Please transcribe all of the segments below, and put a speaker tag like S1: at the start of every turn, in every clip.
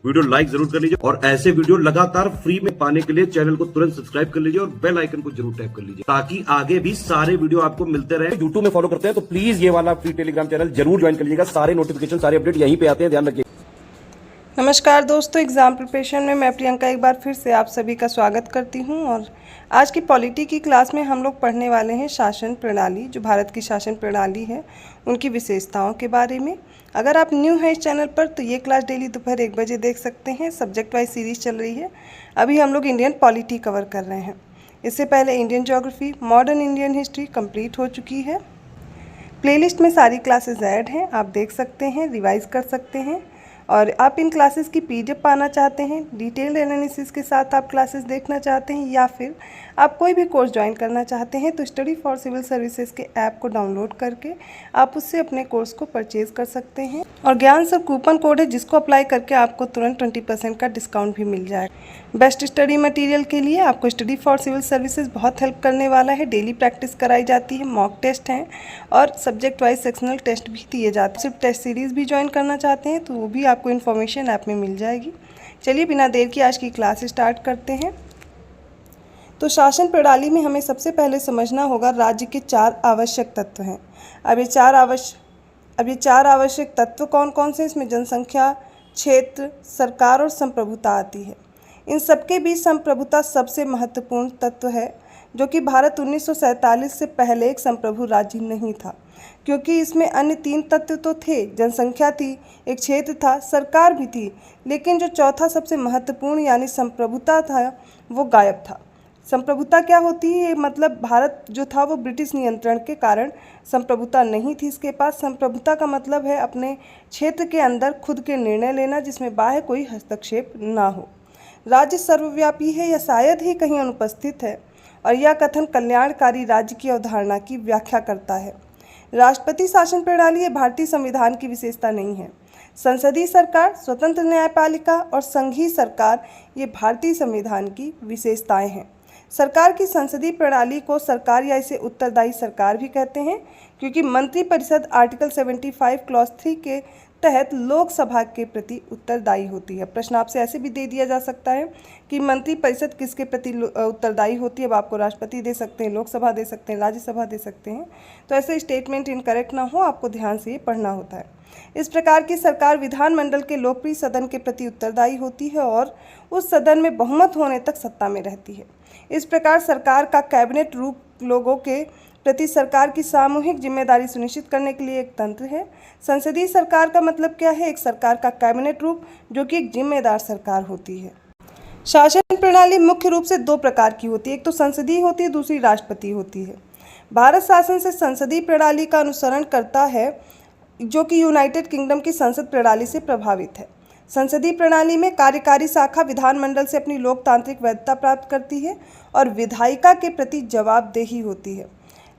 S1: Video like जरूर कर लीजिए और ऐसे वीडियो लगातार फ्री में पाने के लिए चैनल को तुरंत सब्सक्राइब कर लीजिए और बेल आइकन को जरूर टैप कर लीजिए ताकि आगे भी सारे वीडियो आपको मिलते रहे। यूट्यूब में फॉलो करते हैं तो प्लीज ये वाला फ्री टेलीग्राम चैनल जरूर ज्वाइन कर लीजिएगा। सारे नोटिफिकेशन सारे अपडेट यहीं पे आते हैं, ध्यान रखिए।
S2: नमस्कार दोस्तों, एग्ज़ाम प्रिपरेशन में मैं प्रियंका एक बार फिर से आप सभी का स्वागत करती हूं। और आज की पॉलिटी की क्लास में हम लोग पढ़ने वाले हैं शासन प्रणाली, जो भारत की शासन प्रणाली है उनकी विशेषताओं के बारे में। अगर आप न्यू हैं इस चैनल पर तो ये क्लास डेली दोपहर 1 बजे देख सकते हैं। सब्जेक्ट वाइज सीरीज़ चल रही है। अभी हम लोग इंडियन पॉलिटी कवर कर रहे हैं। इससे पहले Indian geography, modern Indian history complete हो चुकी है। प्लेलिस्ट में सारी क्लासेस ऐड हैं, आप देख सकते हैं, रिवाइज़ कर सकते हैं। और आप इन क्लासेस की पीडीएफ पाना चाहते हैं, डिटेल्ड एनालिसिस के साथ आप क्लासेस देखना चाहते हैं, या फिर आप कोई भी कोर्स ज्वाइन करना चाहते हैं तो स्टडी फॉर सिविल सर्विसेज के ऐप को डाउनलोड करके आप उससे अपने कोर्स को परचेज कर सकते हैं। और ज्ञान सर कूपन कोड है जिसको अप्लाई करके आपको तुरंत 20% का डिस्काउंट भी मिल जाएगा। बेस्ट स्टडी मटेरियल के लिए आपको स्टडी फॉर सिविल सर्विसेज बहुत हेल्प करने वाला है। डेली प्रैक्टिस कराई जाती है, मॉक टेस्ट हैं और सब्जेक्ट वाइज सेक्शनल टेस्ट भी दिए जाते हैं। सिर्फ टेस्ट सीरीज़ भी ज्वाइन करना चाहते हैं तो वो भी आपको इन्फॉर्मेशन ऐप में मिल जाएगी। चलिए बिना देर के आज की क्लास स्टार्ट करते हैं। तो शासन प्रणाली में हमें सबसे पहले समझना होगा राज्य के 4 आवश्यक तत्व हैं। अब ये चार आवश्यक तत्व कौन कौन से? इसमें जनसंख्या, क्षेत्र, सरकार और संप्रभुता आती है। इन सबके बीच संप्रभुता सबसे महत्वपूर्ण तत्व है, जो कि भारत 1947 से पहले एक संप्रभु राज्य नहीं था, क्योंकि इसमें अन्य 3 तत्व तो थे। जनसंख्या थी, एक क्षेत्र था, सरकार भी थी, लेकिन जो चौथा सबसे महत्वपूर्ण यानी संप्रभुता था वो गायब था। संप्रभुता क्या होती है? मतलब भारत जो था वो ब्रिटिश नियंत्रण के कारण संप्रभुता नहीं थी इसके पास। संप्रभुता का मतलब है अपने क्षेत्र के अंदर खुद के निर्णय लेना जिसमें बाह्य कोई हस्तक्षेप ना हो। राज्य सर्वव्यापी है या शायद ही कहीं अनुपस्थित है, और यह कथन कल्याणकारी राज्य की अवधारणा की व्याख्या करता है। राष्ट्रपति शासन प्रणाली ये भारतीय संविधान की विशेषता नहीं है। संसदीय सरकार, स्वतंत्र न्यायपालिका और संघीय सरकार ये भारतीय संविधान की विशेषताएं हैं। सरकार की संसदीय प्रणाली को सरकार या इसे उत्तरदायी सरकार भी कहते हैं, क्योंकि मंत्रिपरिषद आर्टिकल 75 क्लॉज 3 के तहत लोकसभा के प्रति उत्तरदायी होती है। प्रश्न आपसे ऐसे भी दे दिया जा सकता है कि मंत्रिपरिषद किसके प्रति उत्तरदायी होती है? अब आपको राष्ट्रपति दे सकते हैं, लोकसभा दे सकते हैं, राज्यसभा दे सकते हैं। तो ऐसे स्टेटमेंट इनकरेक्ट ना हो, आपको ध्यान से ये पढ़ना होता है। इस प्रकार की सरकार विधानमंडल के लोकप्रिय सदन के प्रति उत्तरदायी होती है और उस सदन में बहुमत होने तक सत्ता में रहती है। इस प्रकार सरकार का कैबिनेट रूप लोगों के प्रति सरकार की सामूहिक जिम्मेदारी सुनिश्चित करने के लिए एक तंत्र है। संसदीय सरकार का मतलब क्या है? एक सरकार का कैबिनेट रूप जो कि एक जिम्मेदार सरकार होती है। शासन प्रणाली मुख्य रूप से 2 प्रकार की होती है, एक तो संसदीय होती है, दूसरी राष्ट्रपति होती है। भारत शासन से संसदीय प्रणाली का अनुसरण करता है, जो कि यूनाइटेड किंगडम की संसद प्रणाली से प्रभावित है। संसदीय प्रणाली में कार्यकारी शाखा विधानमंडल से अपनी लोकतांत्रिक वैधता प्राप्त करती है और विधायिका के प्रति जवाबदेही होती है।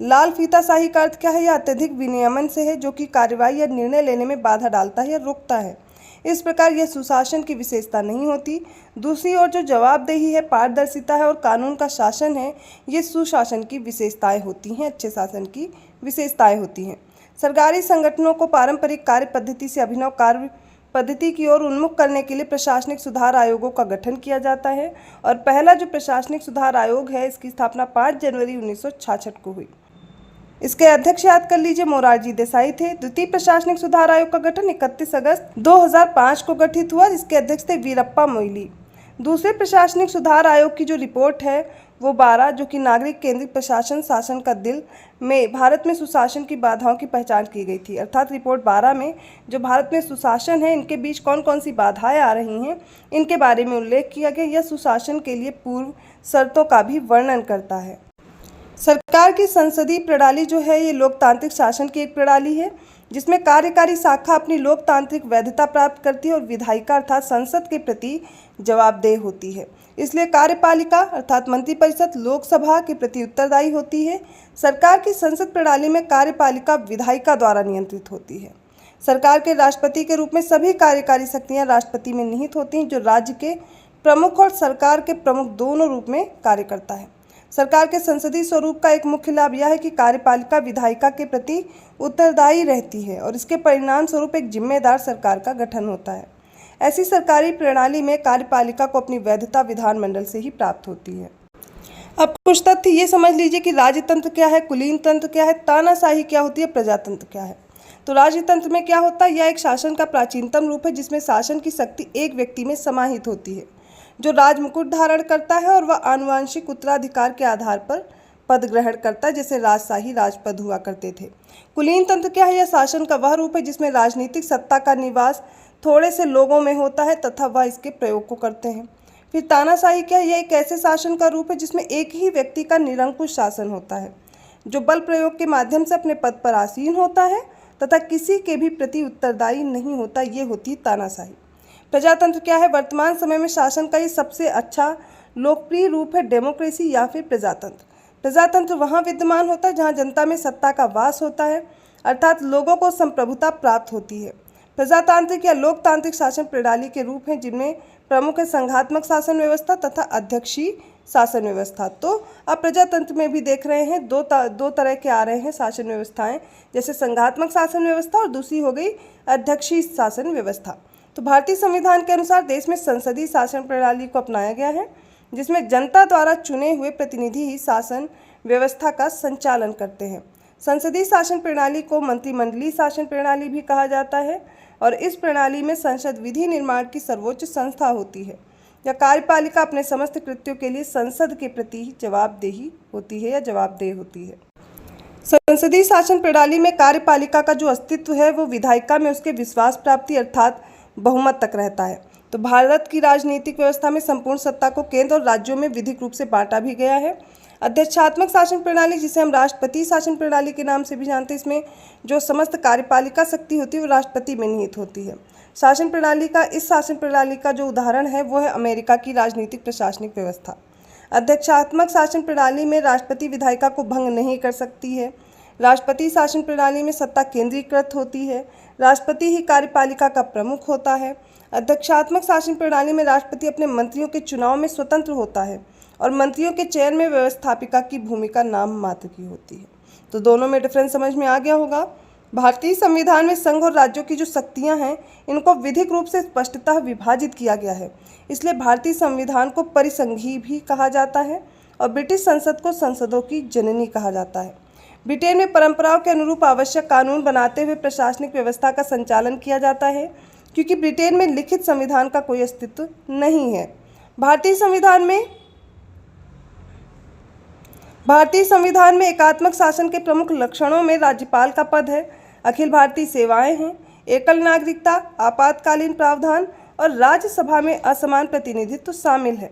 S2: लाल फीताशाही का अर्थ क्या है? यह अत्यधिक विनियमन से है, जो कि कार्रवाई या निर्णय लेने में बाधा डालता है या रोकता है। इस प्रकार यह सुशासन की विशेषता नहीं होती। दूसरी ओर जो जवाबदेही है, पारदर्शिता है और कानून का शासन है, ये सुशासन की विशेषताएं होती हैं, अच्छे शासन की विशेषताएं होती हैं। सरकारी संगठनों को पारंपरिक कार्य पद्धति से अभिनव कार्य पद्धति की ओर उन्मुख करने के लिए प्रशासनिक सुधार आयोगों का गठन किया जाता है। और पहला जो प्रशासनिक सुधार आयोग है, इसकी स्थापना 5 जनवरी 1966 को हुई। इसके अध्यक्ष याद कर लीजिए, मोरारजी देसाई थे। द्वितीय प्रशासनिक सुधार आयोग का गठन 31 अगस्त 2005 को गठित हुआ, जिसके अध्यक्ष थे वीरप्पा मोइली। दूसरे प्रशासनिक सुधार आयोग की जो रिपोर्ट है वो 12, जो कि नागरिक केंद्रित प्रशासन शासन का दिल में भारत में सुशासन की बाधाओं की पहचान की गई थी। अर्थात रिपोर्ट 12 में जो भारत में सुशासन है, इनके बीच कौन कौन सी बाधाएं आ रही हैं, इनके बारे में उल्लेख किया गया। यह सुशासन के लिए पूर्व शर्तों का भी वर्णन करता है। सरकार की संसदीय प्रणाली जो है ये लोकतांत्रिक शासन की एक प्रणाली है, जिसमें कार्यकारी शाखा अपनी लोकतांत्रिक वैधता प्राप्त करती है और विधायिका अर्थात संसद के प्रति जवाबदेह होती है। इसलिए कार्यपालिका अर्थात मंत्रिपरिषद लोकसभा के प्रति उत्तरदायी होती है। सरकार की संसद प्रणाली में कार्यपालिका विधायिका द्वारा नियंत्रित होती है। सरकार के राष्ट्रपति के रूप में सभी कार्यकारी शक्तियां राष्ट्रपति में निहित होती हैं, जो राज्य के प्रमुख और सरकार के प्रमुख दोनों रूप में कार्य करता है। सरकार के संसदीय स्वरूप का एक मुख्य लाभ यह है कि कार्यपालिका विधायिका के प्रति उत्तरदायी रहती है और इसके परिणाम स्वरूप एक जिम्मेदार सरकार का गठन होता है। ऐसी सरकारी प्रणाली में कार्यपालिका को अपनी वैधता विधानमंडल से ही प्राप्त होती है। अब कुछ तथ्य ये समझ लीजिए कि राजतंत्र क्या है, कुलीन तंत्र क्या है, तानाशाही क्या होती है, प्रजातंत्र क्या है। तो राजतंत्र में क्या होता है, यह एक शासन का प्राचीनतम रूप है जिसमें शासन की शक्ति एक व्यक्ति में समाहित होती है जो राजमुकुट धारण करता है और वह आनुवंशिक उत्तराधिकार के आधार पर पद ग्रहण करता है, जैसे राजशाही राजपद हुआ करते थे। कुलीन तंत्र क्या है, यह शासन का वह रूप है जिसमें राजनीतिक सत्ता का निवास थोड़े से लोगों में होता है तथा वह इसके प्रयोग को करते हैं। फिर तानाशाही क्या है, यह एक ऐसे शासन का रूप है जिसमें एक ही व्यक्ति का निरंकुश शासन होता है जो बल प्रयोग के माध्यम से अपने पद पर आसीन होता है तथा किसी के भी प्रति उत्तरदायी नहीं होता, ये होती है तानाशाही। प्रजातंत्र क्या है, वर्तमान समय में शासन का ये सबसे अच्छा लोकप्रिय रूप है डेमोक्रेसी या फिर प्रजातंत्र। प्रजातंत्र वहाँ विद्यमान होता है जहाँ जनता में सत्ता का वास होता है, अर्थात लोगों को संप्रभुता प्राप्त होती है। प्रजातांत्रिक या लोकतांत्रिक शासन प्रणाली के रूप हैं जिनमें प्रमुख है संघात्मक शासन व्यवस्था तथा अध्यक्षीय शासन व्यवस्था। तो अब प्रजातंत्र में भी देख रहे हैं दो तरह के आ रहे हैं शासन व्यवस्थाएं, जैसे संघात्मक शासन व्यवस्था और दूसरी हो गई अध्यक्षीय शासन व्यवस्था। तो भारतीय संविधान के अनुसार देश में संसदीय शासन प्रणाली को अपनाया गया है जिसमें जनता द्वारा चुने हुए प्रतिनिधि ही शासन व्यवस्था का संचालन करते हैं। संसदीय शासन प्रणाली को मंत्रिमंडलीय शासन प्रणाली भी कहा जाता है और इस प्रणाली में संसद विधि निर्माण की सर्वोच्च संस्था होती है। यह कार्यपालिका अपने समस्त कृत्यों के लिए संसद के प्रति जवाबदेही होती है या जवाबदेह होती है। संसदीय शासन प्रणाली में कार्यपालिका का जो अस्तित्व है वो विधायिका में उसके विश्वास प्राप्ति अर्थात बहुमत तक रहता है। तो भारत की राजनीतिक व्यवस्था में संपूर्ण सत्ता को केंद्र और राज्यों में विधिक रूप से बांटा भी गया है। अध्यक्षात्मक शासन प्रणाली, जिसे हम राष्ट्रपति शासन प्रणाली के नाम से भी जानते हैं, इसमें जो समस्त कार्यपालिका शक्ति होती है वो राष्ट्रपति में निहित होती है। शासन प्रणाली का इस शासन प्रणाली का जो उदाहरण है वो है अमेरिका की राजनीतिक प्रशासनिक व्यवस्था। अध्यक्षात्मक शासन प्रणाली में राष्ट्रपति विधायिका को भंग नहीं कर सकती है। राष्ट्रपति शासन प्रणाली में सत्ता केंद्रीकृत होती है। राष्ट्रपति ही कार्यपालिका का प्रमुख होता है। अध्यक्षात्मक शासन प्रणाली में राष्ट्रपति अपने मंत्रियों के चुनाव में स्वतंत्र होता है और मंत्रियों के चयन में व्यवस्थापिका की भूमिका नाम मात्र की होती है। तो दोनों में डिफरेंस समझ में आ गया होगा। भारतीय संविधान में संघ और राज्यों की जो शक्तियां हैं इनको विधिक रूप से स्पष्टतः विभाजित किया गया है, इसलिए भारतीय संविधान को परिसंघीय भी कहा जाता है और ब्रिटिश संसद को संसदों की जननी कहा जाता है। ब्रिटेन में परंपराओं के अनुरूप आवश्यक कानून बनाते हुए प्रशासनिक व्यवस्था का संचालन किया जाता है क्योंकि ब्रिटेन में लिखित संविधान का कोई अस्तित्व नहीं है। भारतीय संविधान में एकात्मक शासन के प्रमुख लक्षणों में राज्यपाल का पद है, अखिल भारतीय सेवाएं हैं, एकल नागरिकता, आपातकालीन प्रावधान और राज्यसभा में असमान प्रतिनिधित्व शामिल है।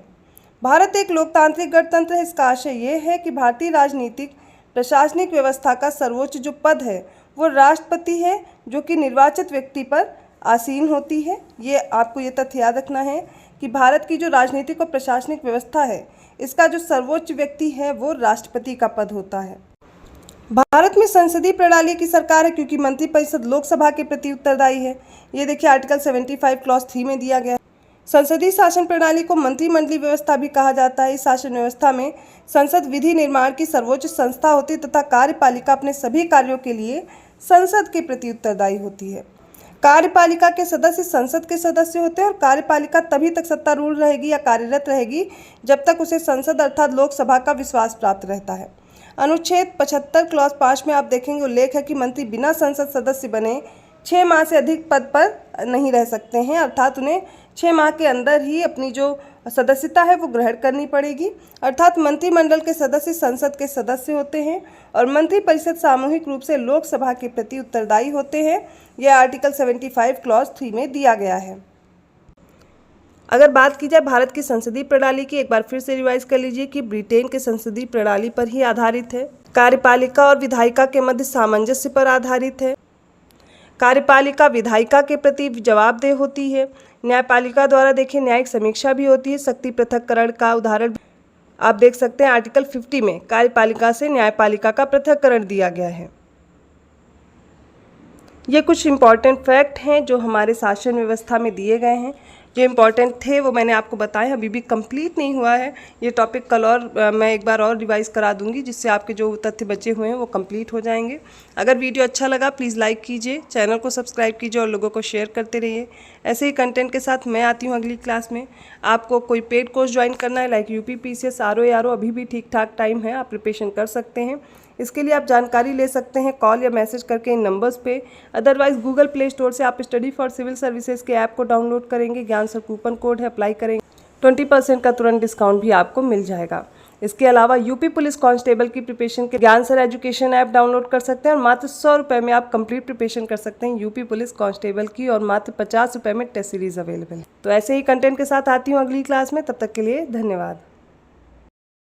S2: भारत एक लोकतांत्रिक गणतंत्र है। इसका आशय ये है कि भारतीय राजनीतिक प्रशासनिक व्यवस्था का सर्वोच्च जो पद है वो राष्ट्रपति है जो कि निर्वाचित व्यक्ति पर आसीन होती है। ये आपको ये तथ्य याद रखना है कि भारत की जो राजनीतिक और प्रशासनिक व्यवस्था है इसका जो सर्वोच्च व्यक्ति है वो राष्ट्रपति का पद होता है। भारत में संसदीय प्रणाली की सरकार है क्योंकि मंत्रिपरिषद लोकसभा के प्रति उत्तरदायी है। ये देखिए आर्टिकल 75 क्लॉज 3 में दिया गया है। संसदीय शासन प्रणाली को मंत्रिमंडलीय व्यवस्था भी कहा जाता है। इस शासन व्यवस्था में संसद विधि निर्माण की सर्वोच्च संस्था होती है तथा कार्यपालिका अपने सभी कार्यों के लिए संसद के प्रति उत्तरदायी होती है। कार्यपालिका के सदस्य संसद के सदस्य होते हैं और कार्यपालिका तभी तक सत्तारूढ़ रहेगी या कार्यरत रहेगी जब तक उसे संसद अर्थात लोकसभा का विश्वास प्राप्त रहता है। अनुच्छेद 75 क्लॉज 5 में आप देखेंगे उल्लेख है कि मंत्री बिना संसद सदस्य बने 6 माह से अधिक पद पर नहीं रह सकते हैं, अर्थात उन्हें 6 माह के अंदर ही अपनी जो सदस्यता है वो ग्रहण करनी पड़ेगी। अर्थात मंत्रिमंडल के सदस्य संसद के सदस्य होते हैं और मंत्रिपरिषद सामूहिक रूप से लोकसभा के प्रति उत्तरदायी होते हैं। यह आर्टिकल 75 क्लॉज 3 में दिया गया है। अगर बात की जाए भारत की संसदीय प्रणाली की, एक बार फिर से रिवाइज कर लीजिए कि ब्रिटेन के संसदीय प्रणाली पर ही आधारित है। कार्यपालिका और विधायिका के मध्य सामंजस्य पर आधारित है। कार्यपालिका विधायिका के प्रति जवाबदेह होती है। न्यायपालिका द्वारा देखिए न्यायिक समीक्षा भी होती है। शक्ति पृथक्करण का उदाहरण आप देख सकते हैं आर्टिकल 50 में कार्यपालिका से न्यायपालिका का पृथक्करण दिया गया है। ये कुछ इम्पॉर्टेंट फैक्ट हैं जो हमारे शासन व्यवस्था में दिए गए हैं। जो इम्पॉर्टेंट थे वो मैंने आपको बताए, अभी भी कंप्लीट नहीं हुआ है ये टॉपिक। कल और मैं एक बार और रिवाइज करा दूंगी, जिससे आपके जो तथ्य बचे हुए हैं वो कंप्लीट हो जाएंगे। अगर वीडियो अच्छा लगा प्लीज़ लाइक कीजिए, चैनल को सब्सक्राइब कीजिए और लोगों को शेयर करते रहिए। ऐसे ही कंटेंट के साथ मैं आती हूँ अगली क्लास में। आपको कोई पेड कोर्स ज्वाइन करना है लाइक यूपी पीसीएस आरओ, अभी भी ठीक ठाक टाइम है, आप प्रिपरेशन कर सकते हैं। इसके लिए आप जानकारी ले सकते हैं कॉल या मैसेज करके इन नंबर्स पे। अदरवाइज गूगल प्ले स्टोर से आप स्टडी फॉर सिविल सर्विसेज के ऐप को डाउनलोड करेंगे, ज्ञान सर कूपन कोड है, अप्लाई करेंगे, 20% का तुरंत डिस्काउंट भी आपको मिल जाएगा। इसके अलावा यूपी पुलिस कांस्टेबल की प्रिपरेशन के ज्ञान सर एजुकेशन ऐप डाउनलोड कर सकते हैं और मात्र 100 रुपये में आप कंप्लीट प्रिपरेशन कर सकते हैं यूपी पुलिस कांस्टेबल की, और मात्र 50 रुपये में टेस्ट सीरीज अवेलेबल है। तो ऐसे ही कंटेंट के साथ आती हूँ अगली क्लास में, तब तक के लिए धन्यवाद।